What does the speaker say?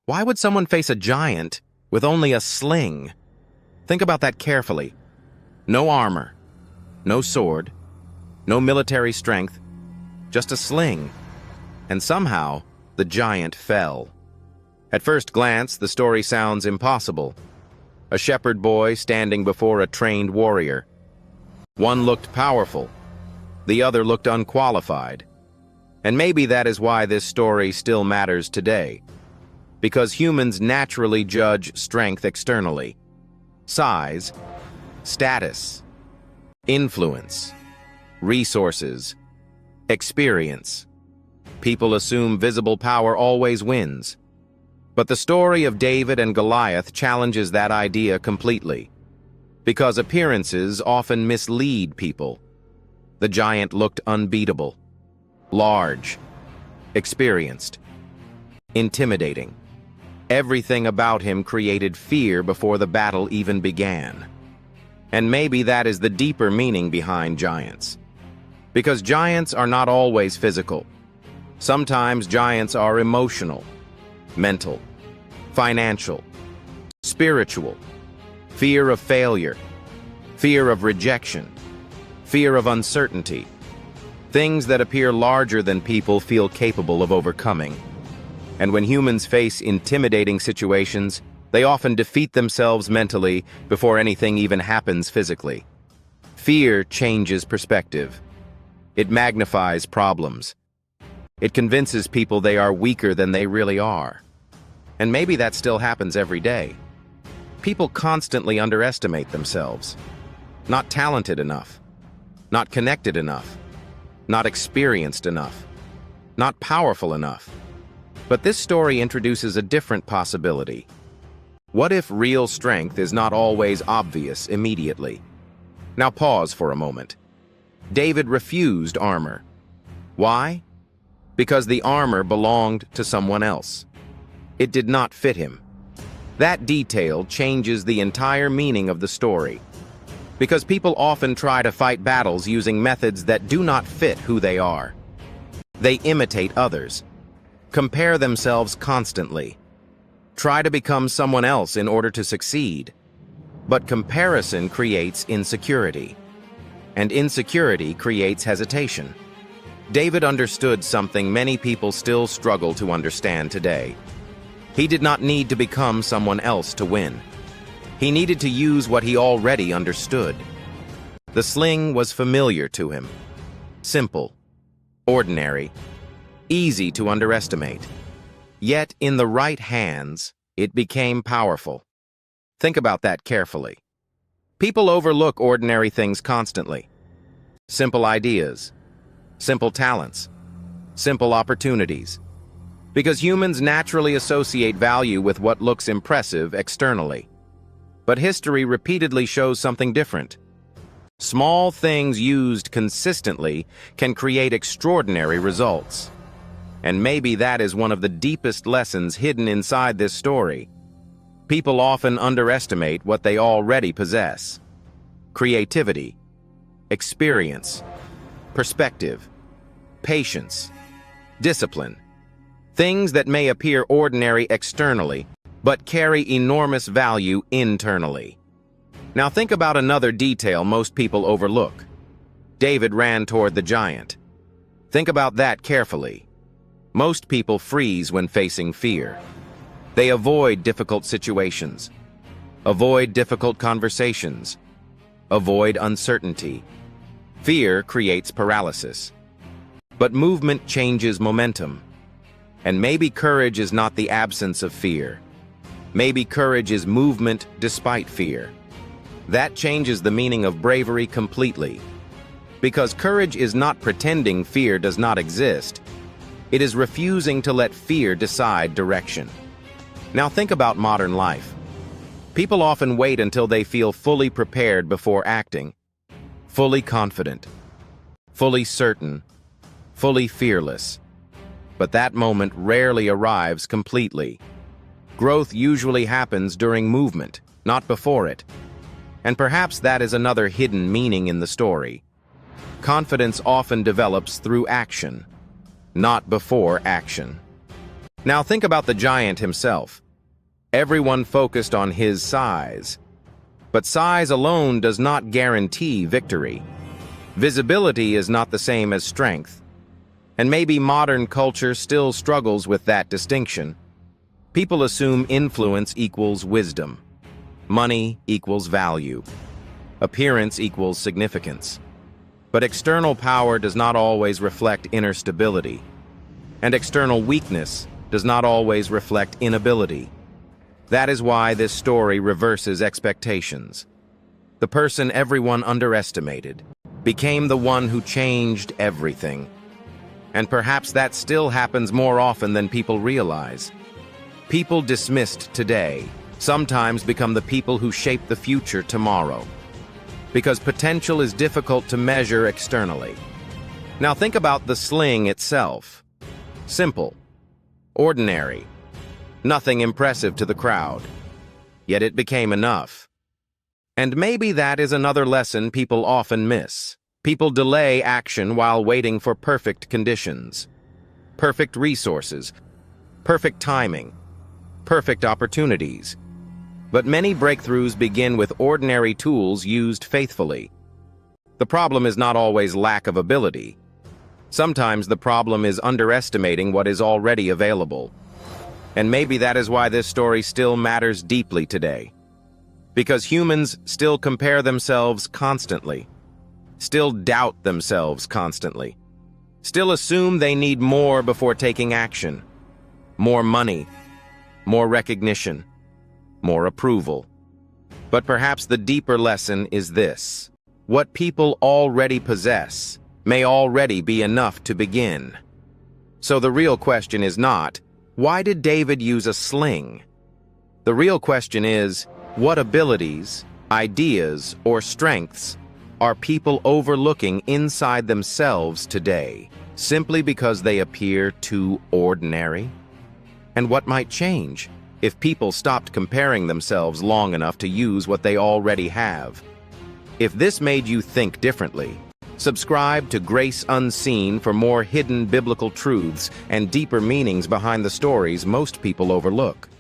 Why would someone face a giant with only a sling? Think about that carefully. No armor, no sword, no military strength, just a sling. And somehow, the giant fell. At first glance, the story sounds impossible. A shepherd boy standing before a trained warrior. One looked powerful, the other looked unqualified. And maybe that is why this story still matters today. Because humans naturally judge strength externally. Size, status, influence, resources, experience. People assume visible power always wins. But the story of David and Goliath challenges that idea completely. Because appearances often mislead people. The giant looked unbeatable, large, experienced, intimidating. Everything about him created fear before the battle even began. And maybe that is the deeper meaning behind giants. Because giants are not always physical. Sometimes giants are emotional, mental, financial, spiritual, fear of failure, fear of rejection, fear of uncertainty. Things that appear larger than people feel capable of overcoming. And when humans face intimidating situations, they often defeat themselves mentally before anything even happens physically. Fear changes perspective. It magnifies problems. It convinces people they are weaker than they really are. And maybe that still happens every day. People constantly underestimate themselves. Not talented enough. Not connected enough. Not experienced enough. Not powerful enough. But this story introduces a different possibility. What if real strength is not always obvious immediately? Now pause for a moment. David refused armor. Why? Because the armor belonged to someone else. It did not fit him. That detail changes the entire meaning of the story. Because people often try to fight battles using methods that do not fit who they are. They imitate others. Compare themselves constantly. Try to become someone else in order to succeed. But comparison creates insecurity. And insecurity creates hesitation. David understood something many people still struggle to understand today. He did not need to become someone else to win. He needed to use what he already understood. The sling was familiar to him. Simple, ordinary, easy to underestimate. Yet, in the right hands, it became powerful. Think about that carefully. People overlook ordinary things constantly. Simple ideas, simple talents, simple opportunities. Because humans naturally associate value with what looks impressive externally. But history repeatedly shows something different. Small things used consistently can create extraordinary results. And maybe that is one of the deepest lessons hidden inside this story. People often underestimate what they already possess. Creativity, experience, perspective, patience, discipline. Things that may appear ordinary externally, but carry enormous value internally. Now think about another detail most people overlook. David ran toward the giant. Think about that carefully. Most people freeze when facing fear. They avoid difficult situations, avoid difficult conversations, avoid uncertainty. Fear creates paralysis. But movement changes momentum. And maybe courage is not the absence of fear. Maybe courage is movement despite fear. That changes the meaning of bravery completely. Because courage is not pretending fear does not exist. It is refusing to let fear decide direction. Now think about modern life. People often wait until they feel fully prepared before acting. Fully confident, fully certain, fully fearless. But that moment rarely arrives completely. Growth usually happens during movement, not before it. And perhaps that is another hidden meaning in the story. Confidence often develops through action, not before action. Now think about the giant himself. Everyone focused on his size. But size alone does not guarantee victory. Visibility is not the same as strength. And maybe modern culture still struggles with that distinction. People assume influence equals wisdom. Money equals value. Appearance equals significance. But external power does not always reflect inner stability. And external weakness does not always reflect inability. That is why this story reverses expectations. The person everyone underestimated became the one who changed everything. And perhaps that still happens more often than people realize. People dismissed today sometimes become the people who shape the future tomorrow. Because potential is difficult to measure externally. Now think about the sling itself. Simple. Ordinary. Nothing impressive to the crowd. Yet it became enough. And maybe that is another lesson people often miss. People delay action while waiting for perfect conditions. Perfect resources. Perfect timing. Perfect opportunities. But many breakthroughs begin with ordinary tools used faithfully. The problem is not always lack of ability. Sometimes the problem is underestimating what is already available. And maybe that is why this story still matters deeply today. Because humans still compare themselves constantly. Still doubt themselves constantly. Still assume they need more before taking action. More money. More recognition. More approval. But perhaps the deeper lesson is this. What people already possess may already be enough to begin. So the real question is not, why did David use a sling? The real question is, what abilities, ideas, or strengths are people overlooking inside themselves today, simply because they appear too ordinary? And what might change if people stopped comparing themselves long enough to use what they already have? If this made you think differently, subscribe to Grace Unseen for more hidden biblical truths and deeper meanings behind the stories most people overlook.